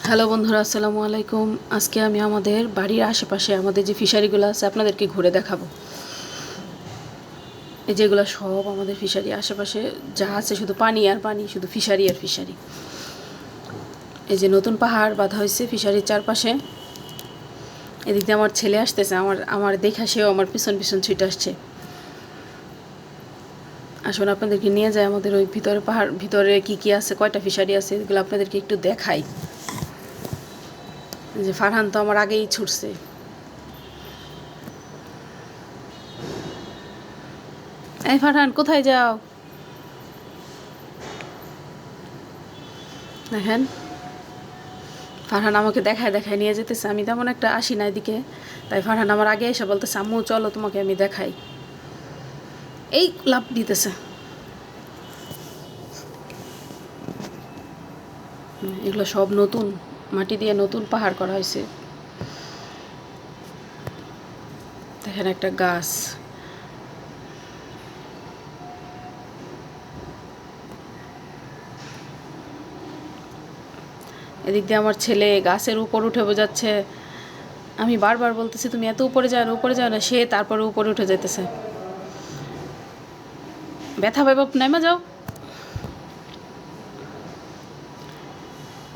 Hello বন্ধুরা, আসসালামু আলাইকুম। আজকে আমি আমাদের বাড়ির আশেপাশে আমাদের যে ফিশারিগুলো আছে আপনাদেরকে ঘুরে দেখাবো। এই যেগুলো সব আমাদের ফিশারি, আশেপাশে যা আছে শুধু পানি আর পানি, শুধু ফিশারি আর ফিশারি। এই যে নতুন পাহাড় বাঁধা হয়েছে ফিশারির চারপাশে। এদিক দিয়ে আমার ছেলে আসতেছে, আমার দেখা সেও আমার পিছন পিছন ছুটে আসছে। আসলে আপনাদেরকে নিয়ে যায় আমাদের ওই ভিতরে, পাহাড় ভিতরে কি কি আছে, কয়টা ফিশারি আছে, এগুলো আপনাদেরকে একটু দেখাই। যে ফারহান তো আমার আগেই ছুটছে। এই ফারহান, কোথায় যাও? দেখেন, ফারহান আমাকে দেখায় দেখায় নিয়ে যেতেছে। আমি তেমন একটা আসি না এদিকে, তাই ফারহান আমার আগে এসে বলতেছে, আম্মু চলো তোমাকে আমি দেখাই। এই লাভ দিতেছে। এগুলো সব নতুন মাটি দিয়ে নতুন পাহাড় করা হয়েছে। দেখেন একটা গাছ, এদিক দিয়ে আমার ছেলে গাছের উপর উঠে বোঝাচ্ছে। আমি বারবার বলতেছি তুমি এত উপরে যাও না, উপরে যাও না, সে তারপরে উপরে উঠে যেতেছে। ব্যথা পাইব, নাইমা যাও।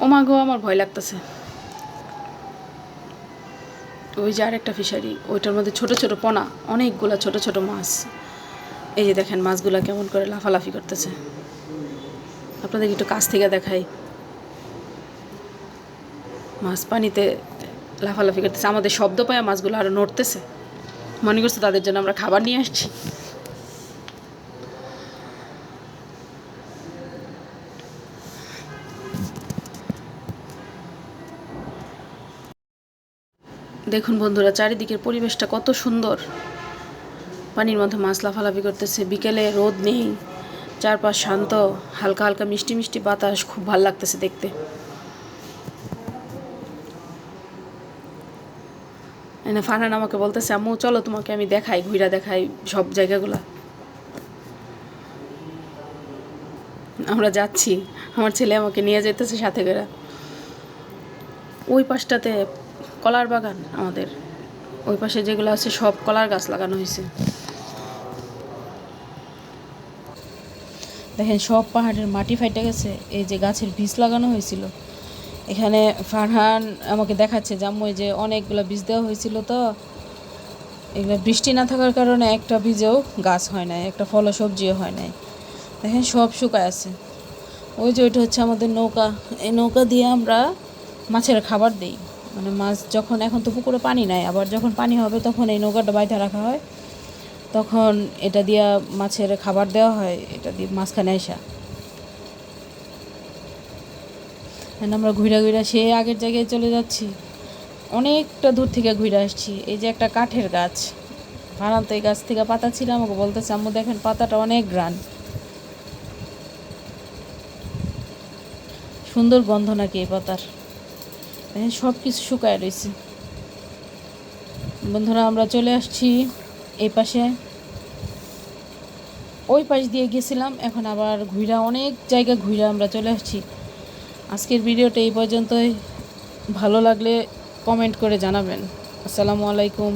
ও মা গো, আমার ভয় লাগতেছে। ওই যে আরেকটা ফিশারি, ওইটার মধ্যে ছোট ছোট পোনা, অনেকগুলা ছোট ছোট মাছ। এই যে দেখেন মাছগুলা কেমন করে লাফালাফি করতেছে। আপনাদেরকে একটু কাছ থেকে দেখাই। মাছ পানিতে লাফালাফি করতেছে, আমাদের শব্দ পায় মাছগুলো আরও নড়তেছে। মনে করছে তাদের জন্য আমরা খাবার নিয়ে আসছি। দেখুন বন্ধুরা, চারিদিকের পরিবেশটা কত সুন্দর। পানির মধ্যে মাছ লাফালাফি করতেছে, বিকেলে রোদ নেই, চারপাশ শান্ত, হালকা হালকা মিষ্টি মিষ্টি বাতাস, খুব ভালো লাগতেছে দেখতে। এনে ফারহান আমাকে বলতেছে, আম্মু চলো তোমাকে আমি দেখাই, ঘুরা দেখাই সব জায়গাগুলা। আমরা যাচ্ছি, আমার ছেলে আমাকে নিয়ে যেতেছে সাথে করে। ওই পাশটাতে কলার বাগান আমাদের, ওই পাশে যেগুলো আছে সব কলার গাছ লাগানো হয়েছে। দেখেন সব পাহাড়ের মাটি ফাইটে গেছে, এই যে গাছের বীজ লাগানো হয়েছিল। এখানে ফারহান আমাকে দেখাচ্ছে যে আম্মু, যে অনেকগুলো বীজ দেওয়া হয়েছিল, তো এগুলো বৃষ্টি না থাকার কারণে একটা বীজেও গাছ হয় নাই, একটা ফল সবজিও হয় নাই। দেখেন সব শুকায় আছে। ওই যে ওইটা হচ্ছে আমাদের নৌকা, এই নৌকা দিয়ে আমরা মাছের খাবার দিই। মানে মাছ যখন, এখন তো পুকুরে পানি নাই, আবার যখন পানি হবে তখন এই নৌকাটা বাইধা রাখা হয়, তখন এটা দিয়া মাছের খাবার দেওয়া হয়, এটা দিয়ে মাঝখানে আসা। আমরা ঘুরা ঘুরা সে আগের জায়গায় চলে যাচ্ছি, অনেকটা দূর থেকে ঘুরে আসছি। এই যে একটা কাঠের গাছ, ভাড়ান্ত এই গাছ থেকে পাতা ছিল, আমাকে বলতেছে আম্মু দেখেন পাতাটা অনেক গ্রান, সুন্দর গন্ধ নাকি এই পাতার। দেখেন সব কিছু শুকায় রয়েছে। বন্ধুরা আমরা চলে আসছি এই পাশে, ওই পাশ দিয়ে গেছিলাম, এখন আবার ঘুরা অনেক জায়গা ঘুরা আমরা চলে আসছি। আজকের ভিডিওটা এই পর্যন্তই। ভালো লাগলে কমেন্ট করে জানাবেন। আসসালামু আলাইকুম।